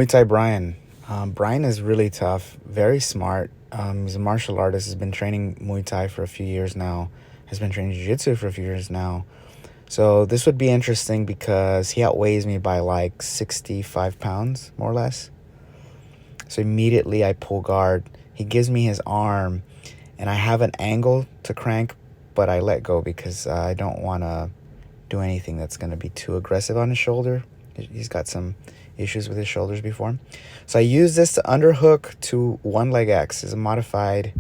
Muay Thai Brian. Brian is really tough, very smart. He's a martial artist, has been training Muay Thai for a few years now, has been training Jiu Jitsu for a few years now. So this would be interesting because he outweighs me by like 65 pounds, more or less. So immediately I pull guard. He gives me his arm, and I have an angle to crank, but I let go because I don't want to do anything that's going to be too aggressive on his shoulder. He's got some issues with his shoulders before. So I use this to underhook to one leg X. It's a modified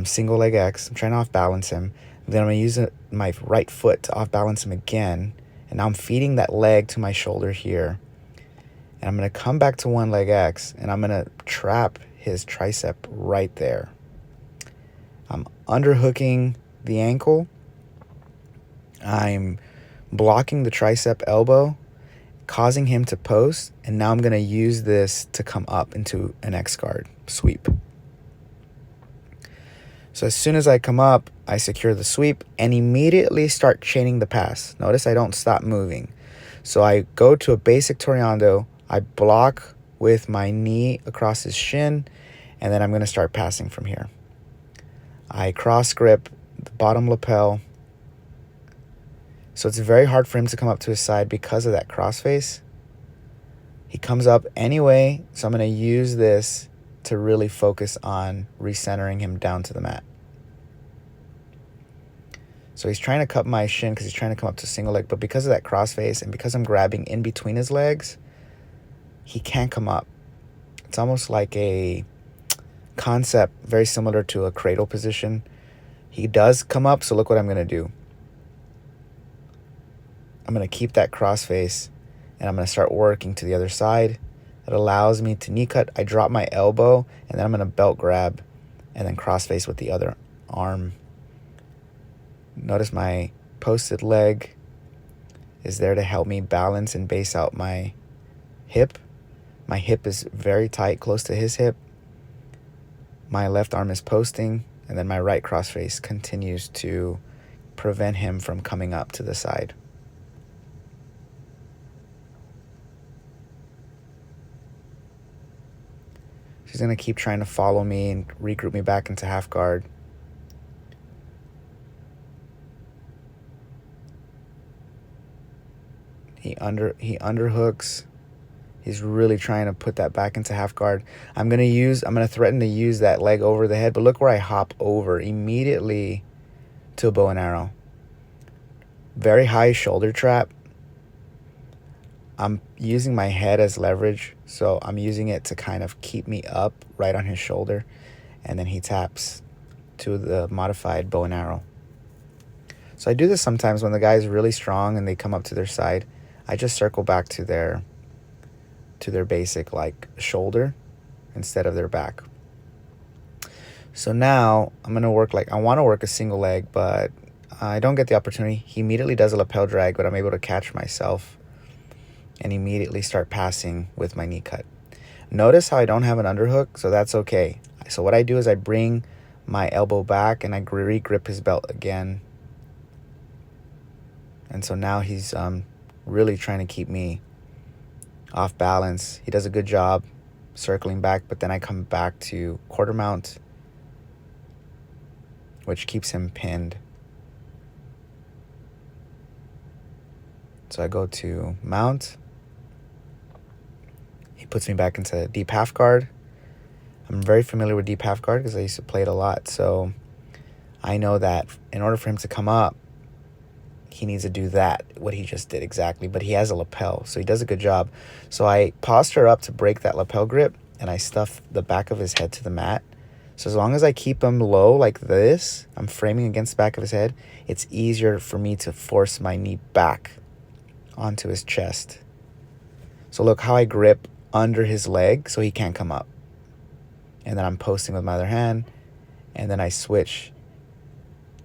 single leg X. I'm trying to off balance him. Then I'm going to use my right foot to off balance him again. And now I'm feeding that leg to my shoulder here. And I'm going to come back to one leg X, and I'm going to trap his tricep right there. I'm underhooking the ankle. I'm blocking the tricep elbow, causing him to post, and now I'm going to use this to come up into an X guard sweep. So as soon as I come up, I secure the sweep and immediately start chaining the pass. Notice I don't stop moving. So I go to a basic Toreando, I block with my knee across his shin, and then I'm going to start passing from here. I cross grip the bottom lapel. So it's very hard for him to come up to his side because of that crossface. He comes up anyway, so I'm going to use this to really focus on recentering him down to the mat. So he's trying to cut my shin because he's trying to come up to single leg, but because of that crossface and because I'm grabbing in between his legs, he can't come up. It's almost like a concept very similar to a cradle position. He does come up, so look what I'm going to do. I'm going to keep that crossface, and I'm going to start working to the other side. It allows me to knee cut. I drop my elbow, and then I'm going to belt grab and then crossface with the other arm. Notice my posted leg is there to help me balance and base out my hip. My hip is very tight, close to his hip. My left arm is posting, and then my right crossface continues to prevent him from coming up to the side. He's going to keep trying to follow me and regroup me back into half guard. He underhooks. He's really trying to put that back into half guard. I'm going to threaten to use that leg over the head, but look where I hop over immediately to a bow and arrow. Very high shoulder trap. I'm using my head as leverage, so I'm using it to kind of keep me up right on his shoulder, and then he taps to the modified bow and arrow. So I do this sometimes when the guy is really strong and they come up to their side. I just circle back to their basic like shoulder instead of their back. So now I'm going to work I want to work a single leg, but I don't get the opportunity. He immediately does a lapel drag, but I'm able to catch myself and immediately start passing with my knee cut. Notice how I don't have an underhook, so that's okay. So what I do is I bring my elbow back and I re-grip his belt again. And so now he's really trying to keep me off balance. He does a good job circling back, but then I come back to quarter mount, which keeps him pinned. So I go to mount. He puts me back into deep half guard. I'm very familiar with deep half guard because I used to play it a lot. So I know that in order for him to come up, he needs to do what he just did exactly. But he has a lapel, so he does a good job. So I posture up to break that lapel grip, and I stuff the back of his head to the mat. So as long as I keep him low like this, I'm framing against the back of his head, it's easier for me to force my knee back onto his chest. So look how I grip under his leg so he can't come up. And then I'm posting with my other hand, and then I switch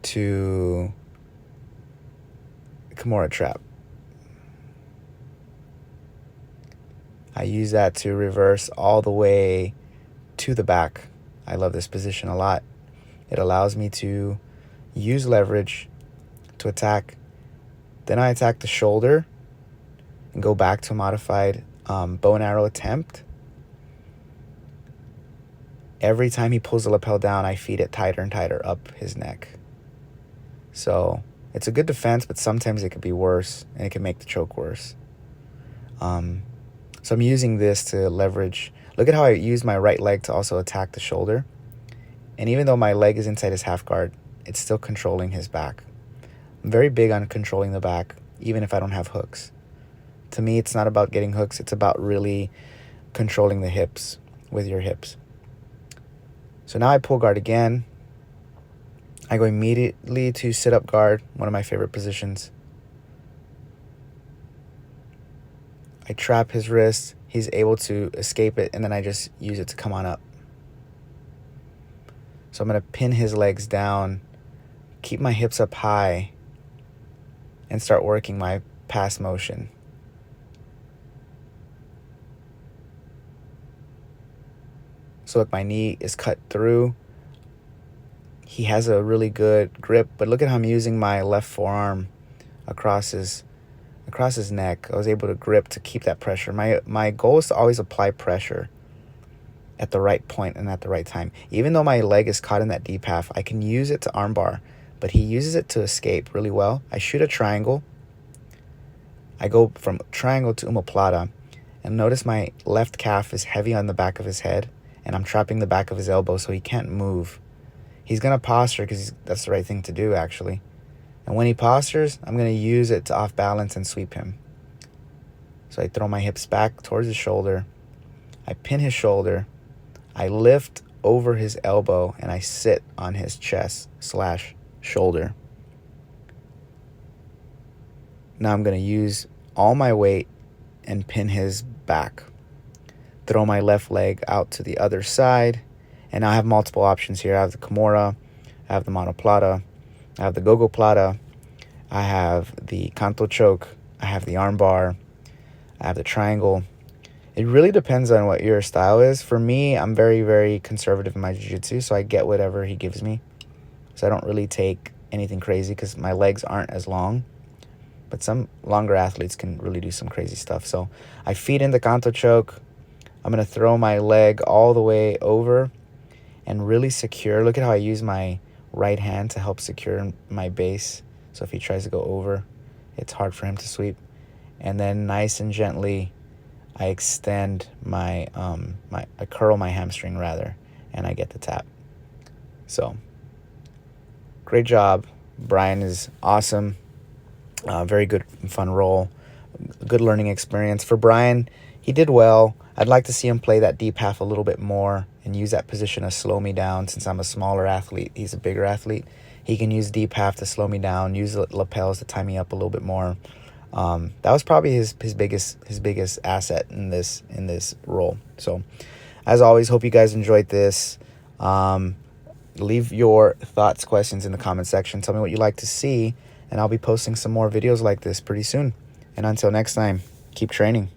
to Kimura trap. I use that to reverse all the way to the back. I love this position a lot. It allows me to use leverage to attack. Then I attack the shoulder and go back to a modified bow and arrow attempt, every time he pulls the lapel down, I feed it tighter and tighter up his neck. So it's a good defense, but sometimes it could be worse, and it can make the choke worse. So I'm using this to leverage. Look at how I use my right leg to also attack the shoulder. And even though my leg is inside his half guard, it's still controlling his back. I'm very big on controlling the back, even if I don't have hooks. To me, it's not about getting hooks. It's about really controlling the hips with your hips. So now I pull guard again. I go immediately to sit-up guard, one of my favorite positions. I trap his wrist. He's able to escape it, and then I just use it to come on up. So I'm going to pin his legs down, keep my hips up high, and start working my pass motion. So look, my knee is cut through. He has a really good grip, but look at how I'm using my left forearm across his neck. I was able to grip to keep that pressure. My goal is to always apply pressure at the right point and at the right time. Even though my leg is caught in that deep half, I can use it to armbar, but he uses it to escape really well. I shoot a triangle. I go from triangle to omoplata, and notice my left calf is heavy on the back of his head, and I'm trapping the back of his elbow so he can't move. He's going to posture because that's the right thing to do, actually. And when he postures, I'm going to use it to off balance and sweep him. So I throw my hips back towards his shoulder. I pin his shoulder. I lift over his elbow, and I sit on his chest/shoulder. Now I'm going to use all my weight and pin his back. Throw my left leg out to the other side. And now I have multiple options here. I have the Kimura, I have the monoplata, I have the gogoplata, I have the kanto choke, I have the armbar, I have the triangle. It really depends on what your style is. For me, I'm very, very conservative in my jiu-jitsu, so I get whatever he gives me. So I don't really take anything crazy because my legs aren't as long. But some longer athletes can really do some crazy stuff. So I feed in the kanto choke. I'm going to throw my leg all the way over and really secure. Look at how I use my right hand to help secure my base. So if he tries to go over, it's hard for him to sweep. And then nice and gently, I extend I curl my hamstring rather, and I get the tap. So great job. Brian is awesome. Very good and fun role. Good learning experience. For Brian, he did well. I'd like to see him play that deep half a little bit more and use that position to slow me down. Since I'm a smaller athlete, he's a bigger athlete. He can use deep half to slow me down, use the lapels to tie me up a little bit more. That was probably his biggest asset in this role. So as always, hope you guys enjoyed this. Leave your thoughts, questions in the comment section. Tell me what you'd like to see, and I'll be posting some more videos like this pretty soon. And until next time, keep training.